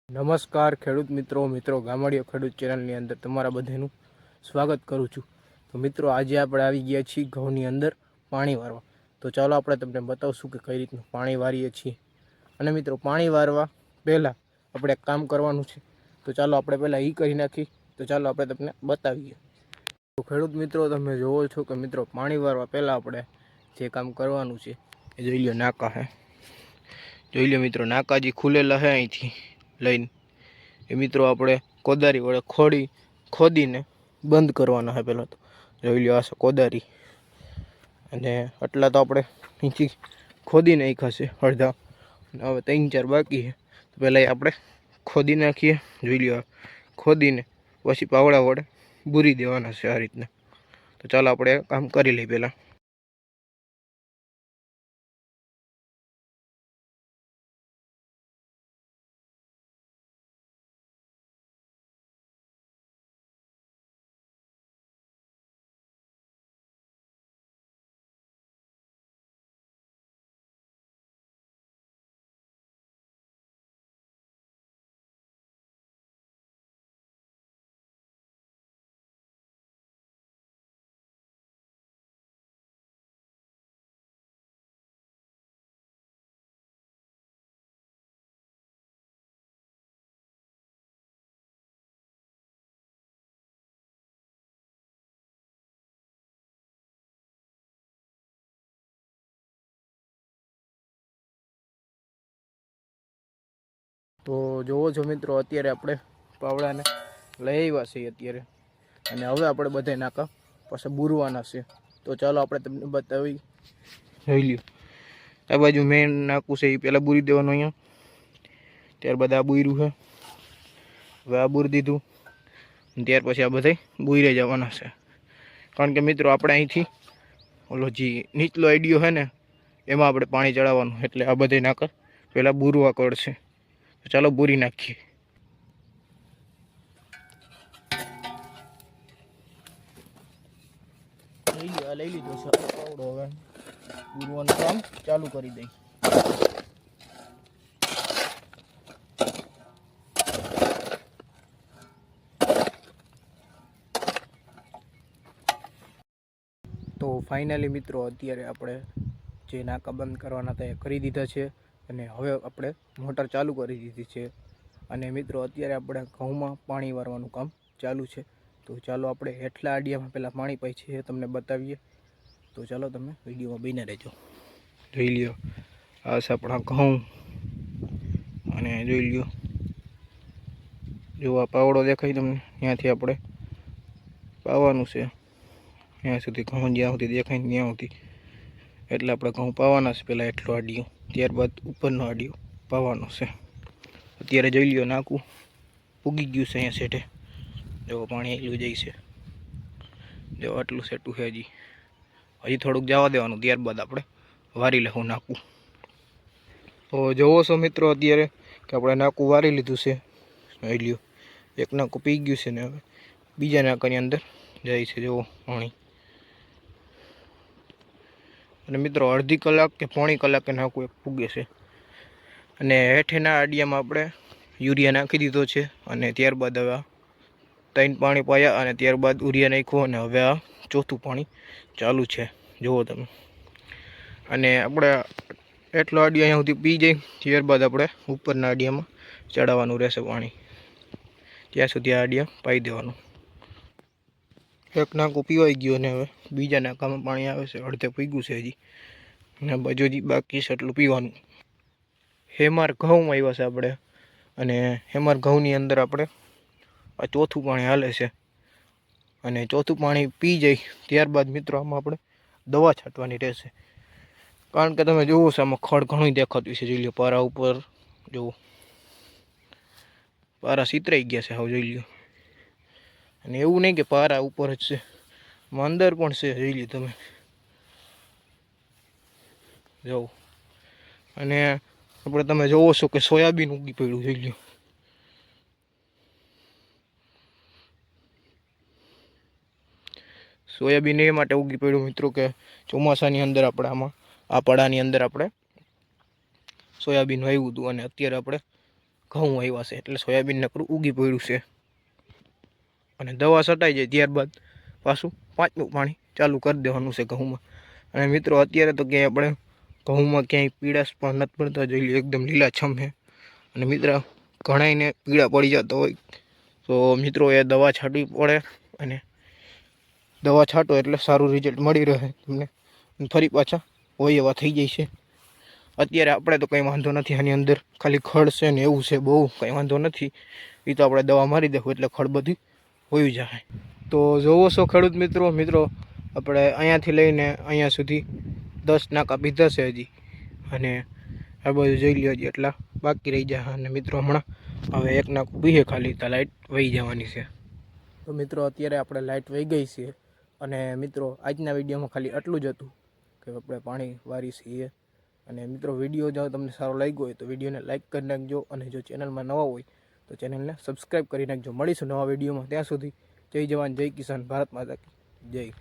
નમસ્કાર ખેડૂત મિત્રો ગામડિયો ખેડૂત ચેનલની અંદર તમારા બધાનું સ્વાગત કરું છું। તો મિત્રો આજે આપણે આવી ગયા છીએ ઘઉંની અંદર પાણી વારવા। તો ચાલો આપણે તમને બતાવશું કે કઈ રીતનું પાણી વારીએ છીએ। અને મિત્રો પાણી વારવા પહેલાં આપણે એક કામ કરવાનું છે। તો ચાલો આપણે પહેલાં એ કરી નાખી। તો ચાલો આપણે તમને બતાવીએ। તો ખેડૂત મિત્રો તમે જોવો છો કે મિત્રો પાણી વારવા પહેલાં આપણે જે કામ કરવાનું છે એ જોઈ લો। નાકા હે, જોઈ લો મિત્રો, નાકા જે ખુલેલા હે અહીંથી લઈને એ મિત્રો આપણે કોદારી વડે ખોદીને બંધ કરવાના છે। પહેલાં તો જોઈ લો, આ છે કોદારી, અને આટલા તો આપણે અહીંથી ખોદી નાખ્યા છે અડધા, અને હવે 3-4 બાકી છે। તો પહેલાં એ આપણે ખોદી નાખીએ। જોઈ લો, ખોદીને પછી પાવડા વડે બૂરી દેવાના છે આ રીતના। તો ચાલો આપણે કામ કરી લઈએ પહેલાં। તો જોવો છો મિત્રો, અત્યારે આપણે પાવડાને લઈ આવ્યા છીએ અત્યારે, અને હવે આપણે બધા નાકા પાછા બૂરવાના છે। તો ચાલો આપણે તમને બતાવી। જોઈ લ્યો, આ બાજુ મેન નાકું છે એ પહેલાં બૂરી દેવાનું અહીંયા, ત્યારબાદ આ બૂર્યું છે, હવે આ બૂરી દીધું, ત્યાર પછી આ બધા બૂરે જવાના છે। કારણ કે મિત્રો આપણે અહીંથી ઓલો જે નીચલો આઈડિયો છે ને એમાં આપણે પાણી ચડાવવાનું, એટલે આ બધા નાકા પહેલાં બૂરવા પડશે। ચાલો બૂરી નાખીએ। લઈ લીધો છે પાવડો, હવે બૂરવાનું કામ ચાલુ કરી દઈ। તો ફાઇનલી મિત્રો અત્યારે આપણે જે નાકા બંધ કરવાના હતા એ કરી દીધા છે, અને હવે આપણે મોટર ચાલુ કરી દીધી છે। અને મિત્રો અત્યારે આપણે ઘઉંમાં પાણી વારવાનું કામ ચાલુ છે। તો ચાલો આપણે હેઠલા આડિયામાં પહેલાં પાણી પાઈ છે એ તમને બતાવીએ। તો ચાલો તમે વિડીયોમાં બને રહેજો। જોઈ લ્યો, આ છે આપણા ઘઉં, અને જોઈ લ્યો, જો આ પાવડો દેખાય તમને, ત્યાંથી આપણે પાવાનું છે ત્યાં સુધી, ઘઉં જ્યાં સુધી દેખાય ને ત્યાં સુધી, એટલે આપણે ઘઉં પાવાના છે પહેલાં એટલો આડિયો, ત્યારબાદ ઉપરનો આડિયો પાવાનો છે। અત્યારે જોઈ લ્યો, નાકું પૂગી ગયું છે અહીંયા સેટે, જો પાણી એટલું જાય છે, જો આટલું સેટું છે, હજી થોડુંક જવા દેવાનું, ત્યારબાદ આપણે વારી લેવું નાકું। તો જોવો છો મિત્રો અત્યારે કે આપણે નાકું વારી લીધું છે। જોઈ લ્યો, એક નાકું પી ગયું છે ને હવે બીજા નાકાની અંદર જાય છે જોવો પાણી। અને મિત્રો અડધી કલાક કે પોણી કલાકે નાકું એક પૂગે છે। અને હેઠેના આડિયામાં આપણે યુરિયા નાખી દીધો છે, અને ત્યારબાદ હવે 3 પાણી પાયા, અને ત્યારબાદ યુરિયા નાખ્યું, અને હવે આ ચોથું પાણી ચાલુ છે, જુઓ તમે। અને આપણે એટલો આડિયો અહીંયા સુધી પી જાય, ત્યારબાદ આપણે ઉપરના આડિયામાં ચડાવવાનું રહેશે પાણી, ત્યાં સુધી આ આડિયા પાઈ દેવાનું। એક નાકું પીવાઈ ગયું, અને હવે બીજા નાકામાં પાણી આવે છે, અડધે પીગું છે હજી, અને બાજુ હજી બાકી છે એટલું પીવાનું। હેમાર ઘઉં આવ્યા છે આપણે, અને હેમાર ઘઉંની અંદર આપણે આ ચોથું પાણી હાલે છે, અને ચોથું પાણી પી જાય ત્યારબાદ મિત્રો આમાં આપણે દવા છાંટવાની રહેશે। કારણ કે તમે જુઓ છો આમાં ખડ ઘણું દેખાતું છે, જોઈ લો, પારા ઉપર જુઓ, પારા સિતરાઈ ગયા છે, હવે જોઈ લો। અને એવું નહીં કે પારા ઉપર જ છે, અંદર પણ છે, જોઈ લો તમે, જુઓ। અને આપણે તમે જોવો છો કે સોયાબીન ઉગી પડ્યું, જોઈ લો, સોયાબીન એ માટે ઉગી પડ્યું મિત્રો કે ચોમાસાની અંદર આપણે આમાં આ પડાની અંદર આપણે સોયાબીન વાવ્યું હતું, અને અત્યારે આપણે ઘઉં આવ્યા છે એટલે સોયાબીન નકરું ઉગી પડ્યું છે. અને દવા છટાઈ જાય ત્યારબાદ પાછું 5મું પાણી ચાલુ કરી દેવાનું છે ઘઉંમાં. અને મિત્રો અત્યારે તો ક્યાંય આપણે ઘઉંમાં ક્યાંય પીળાશ પણ નથી પડતા, જોઈ લો એકદમ લીલાછમ છે. અને મિત્ર ઘણાઈને પીળા પડી જતા હોય તો મિત્રો એ દવા છાંટવી પડે, અને દવા છાંટો એટલે સારું રિઝલ્ટ મળી રહે તમને. ફરી પાછા હોય એવા થઈ જાય છે. અત્યારે આપણે તો કંઈ વાંધો નથી, આની અંદર ખાલી ખડ છે ને એવું છે, બહુ કંઈ વાંધો નથી. એ તો આપણે દવા મારી દેવું એટલે ખડ બધી હોઈ જાય. તો જોવો છો ખેડૂત મિત્રો આપણે અહીંયાથી લઈને અહીંયા સુધી 10 નાકા પીધા છે હજી, અને આ બધું જોઈ લ્યો હજી એટલા બાકી રહી જાય. અને મિત્રો હમણાં હવે 1 નાકું પીએ ખાલી તો લાઇટ વહી જવાની છે. તો મિત્રો અત્યારે આપણે લાઇટ વહી ગઈ છે. અને મિત્રો આજના વિડીયોમાં ખાલી આટલું જ હતું કે આપણે પાણી વારી છીએ. અને મિત્રો વિડીયો જો તમને સારો લાગ્યો હોય તો વિડીયોને લાઇક કરી નાખજો, અને જો ચેનલમાં નવા હોય તો ચેનલને સબસ્ક્રાઈબ કરી નાખજો. મળીશું નવા વિડીયોમાં, ત્યાં સુધી જય જવાન જય કિસાન, ભારત માતા કી જય.